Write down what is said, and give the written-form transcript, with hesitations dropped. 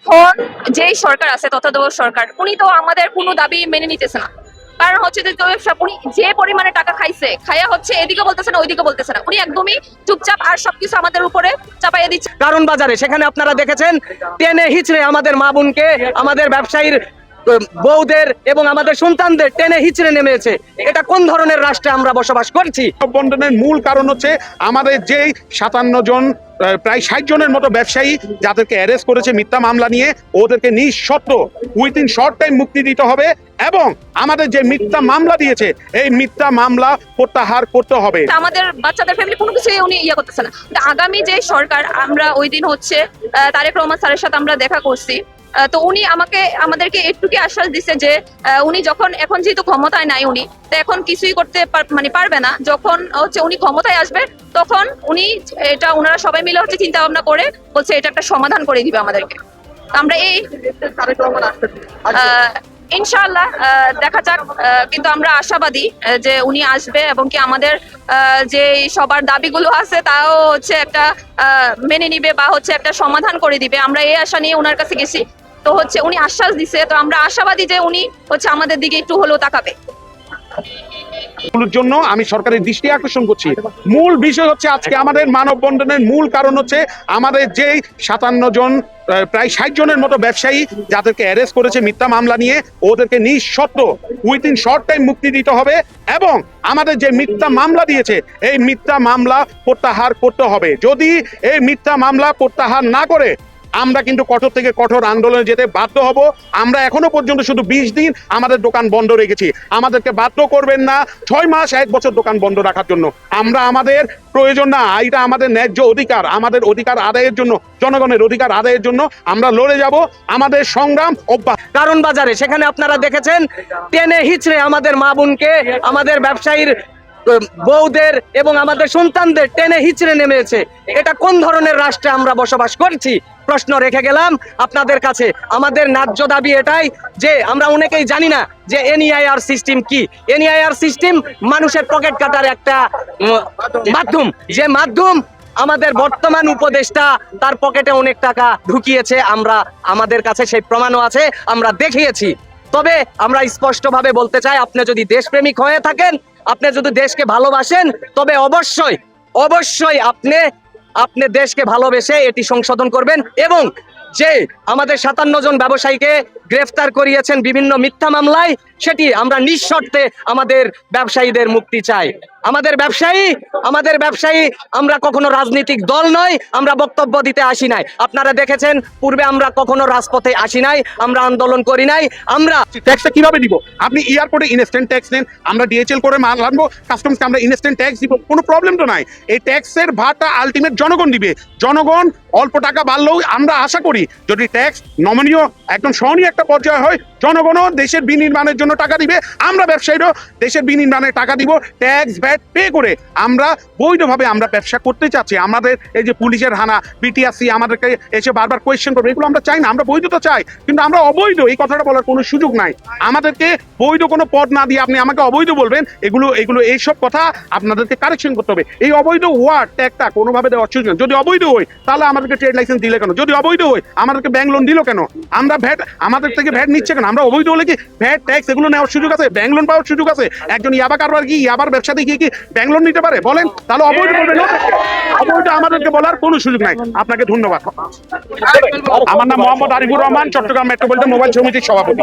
এখন যেই সরকার আছে তত্ত্বাবধায়ক সরকার, উনি তো আমাদের কোনো দাবি মেনে নিতেছে না। কারণ হচ্ছে যে উনি যে পরিমাণে টাকা খাইয়া হচ্ছে এদিকে বলতেছে না ওইদিকে বলতেছে না, উনি একদমই চুপচাপ আর সবকিছু আমাদের উপরে চাপাইয়া দিচ্ছে। কারণ বাজারে সেখানে আপনারা দেখেছেন টেনে হিচড়ে আমাদের মা বোনকে, আমাদের ব্যবসায়ীর বউদের এবং আমাদের সন্তানদের টেনে হিচড়ে নেমেছে। এটা কোন ধরনের রাষ্ট্রে আমরা বসবাস করছি? বন্টনের মূল কারণ হচ্ছে আমাদের যেই 57 জন প্রায় 60 জনের মতো ব্যবসায়ী যাদেরকে অ্যারেস্ট করেছে মিথ্যা মামলা নিয়ে, ওদেরকে নিঃশর্ত উইথিন শর্ট টাইম মুক্তি দিতে হবে এবং আমাদের যে মিথ্যা মামলা দিয়েছে এই মিথ্যা মামলা প্রত্যাহার করতে হবে। আমাদের বাচ্চাদের ফ্যামিলি কোনো কিছু উনি করতেছে না। আগামী যে সরকার, আমরা ওই দিন হচ্ছে তারেক রহমান স্যারের সাথে আমরা দেখা করছি, তো উনি আমাদেরকে একটুকি আশ্বাস দিচ্ছে যে উনি এখন যেহেতু ক্ষমতায় নাই, উনি তো এখন কিছুই করতে পারবে না। যখন হচ্ছে উনি ক্ষমতায় আসবে তখন উনি ওনারা সবাই মিলে হচ্ছে চিন্তা ভাবনা করে বলছে এটা একটা সমাধান করে দিবে আমাদেরকে। আমরা এই ইনশাআল্লাহ দেখা যাক, কিন্তু আমরা আশাবাদী যে উনি আসবে এবং কি আমাদের যে সবার দাবিগুলো আছে তাও হচ্ছে একটা মেনে নিবে বা হচ্ছে একটা সমাধান করে দিবে। আমরা এই আশা নিয়ে ওনার কাছে গেছি, তো হচ্ছে উনি আশ্বাস দিছে, তো আমরা আশাবাদী যে উনি হচ্ছে আমাদের দিকে একটু হলেও তাকাবে। জন্য আমি সরকারের দৃষ্টি আকর্ষণ করছি। মূল বিষয় হচ্ছে আজকে আমাদের মানববন্ধনের মূল কারণ হচ্ছে আমাদের যেই 57 জন প্রায় 60 জনের মতো ব্যবসায়ী যাদেরকে অ্যারেস্ট করেছে মিথ্যা মামলা নিয়ে, ওদেরকে নিঃশর্ত উইথিন শর্ট টাইম মুক্তি দিতে হবে এবং আমাদের যে মিথ্যা মামলা দিয়েছে এই মিথ্যা মামলা প্রত্যাহার করতে হবে। যদি এই মিথ্যা মামলা প্রত্যাহার না করে আমরা কিন্তু কঠোর থেকে কঠোর আন্দোলনে যেতে বাধ্য হব। আমরা এখনো পর্যন্ত শুধু 20 দিন আমাদের দোকান বন্ধ রেখেছি, আমাদেরকে বাধ্য করবেন না 6 মাস 1 বছর দোকান বন্ধ রাখার জন্য। আমরা আমাদের প্রয়োজন না, এটা আমাদের ন্যায্য অধিকার, আমাদের অধিকার আদায়ের জন্য, জনগণের অধিকার আদায়ের জন্য আমরা লড়ে যাব। আমাদের সংগ্রাম অব্যাহত। কারণ বাজারে সেখানে আপনারা দেখেছেন টেনে হিচড়ে আমাদের মা বোনকে, আমাদের ব্যবসায়ীর বউদের এবং আমাদের সন্তানদের টেনে হিচড়ে নেমেছে। এটা কোন ধরনের রাষ্ট্রে আমরা বসবাস করছি? প্রশ্ন রেখে গেলাম আপনাদের কাছে। আমাদের ন্যায্য দাবি এটাই যে আমরা অনেকেই জানি না যে এনইআইআর সিস্টেম কি। এনইআইআর সিস্টেম মানুষের পকেট কাটার একটা মাধ্যম, যে মাধ্যম আমাদের বর্তমান উপদেষ্টা তার পকেটে অনেক টাকা ঢুকিয়েছে। আমাদের কাছে সেই প্রমাণও আছে, আমরা দেখিয়েছি। তবে আমরা স্পষ্টভাবে বলতে চাই, আপনি যদি দেশপ্রেমিক হয়ে থাকেন, আপনি যদি দেশকে ভালোবাসেন, তবে অবশ্যই আপনি দেশকে ভালোবেসে এটি সংশোধন করবেন এবং যে আমাদের 57 জন ব্যবসায়ীকে গ্রেফতার করিয়েছেন বিভিন্ন মিথ্যা মামলায়, সেটি আমরা নিঃশর্তে আমাদের ব্যবসায়ীদের মুক্তি চাই। আমাদের ব্যবসায়ী আমরা কখনো রাজনৈতিক দল নয়, আমরা বক্তব্য দিতে আসি নাই। আপনারা দেখেছেন পূর্বে আমরা কখনো রাজপথে আসি নাই, আমরা আন্দোলন করি নাই। আমরা ট্যাক্সটা কিভাবে দিব? আপনি এয়ারপোর্টে ইনস্ট্যান্ট ট্যাক্স নেন, আমরা ডিএচএল করে মাল আনবো, কাস্টমসকে আমরা ইনস্ট্যান্ট ট্যাক্স দিব, কোনো প্রবলেম তো নাই। এই ট্যাক্সের ভারটা আলটিমেট জনগণ দিবে। জনগণ অল্প টাকা বাড়লেও আমরা আশা করি যদি ট্যাক্স নমনীয় একদম সহনীয় একটা পর্যায়ে হয়, জনগণও দেশের বিনির্মাণের জন্য টাকা দিবে, আমরা ব্যবসায়ীরাও দেশের বিনির্মাণের টাকা দিব। ট্যাক্স ভ্যাট পে করে আমরা বৈধভাবে আমরা ব্যবসা করতে চাচ্ছি। আমাদের এই যে পুলিশের হানা, বিটিআরসি আমাদেরকে এসে বারবার কোয়েশ্চেন করবে, এগুলো আমরা চাই না। আমরা বৈধতা চাই, কিন্তু আমরা অবৈধ এই কথাটা বলার কোনো সুযোগ নাই। আমাদেরকে বৈধ কোনো পদ না দিয়ে আপনি আমাকে অবৈধ বলবেন, এগুলো এইসব কথা আপনাদেরকে কারেকশন করতে হবে। এই অবৈধ ওয়ার্ড ট্যাগটা কোনোভাবে দেওয়ার সুযোগ নেই। যদি অবৈধ হয় তাহলে আমাদেরকে ট্রেড লাইসেন্স দিলে কেন? যদি অবৈধ হয় আমাদেরকে ব্যাংক লোন দিল কেন? আমরা আমাদের থেকে ভ্যাট নিচ্ছে কেন? আমরা অবৈধ হলে কি ভ্যাট ট্যাক্স এগুলো নেওয়ার সুযোগ আছে? ব্যাংক লোন পাওয়ার সুযোগ আছে? একজন ইয়াবা কারবার কি ইয়াবার ব্যবসাতে গিয়ে কি ব্যাংক লোন নিতে পারে? বলেন, তাহলে অবৈধ বলবেন। অবৈধ আমাদেরকে বলার কোনো সুযোগ নাই। আপনাকে ধন্যবাদ। আমার নাম মোহাম্মদ আরিফুর রহমান, চট্টগ্রাম মেট্রোপলিটন মোবাইল সমিতির সভাপতি।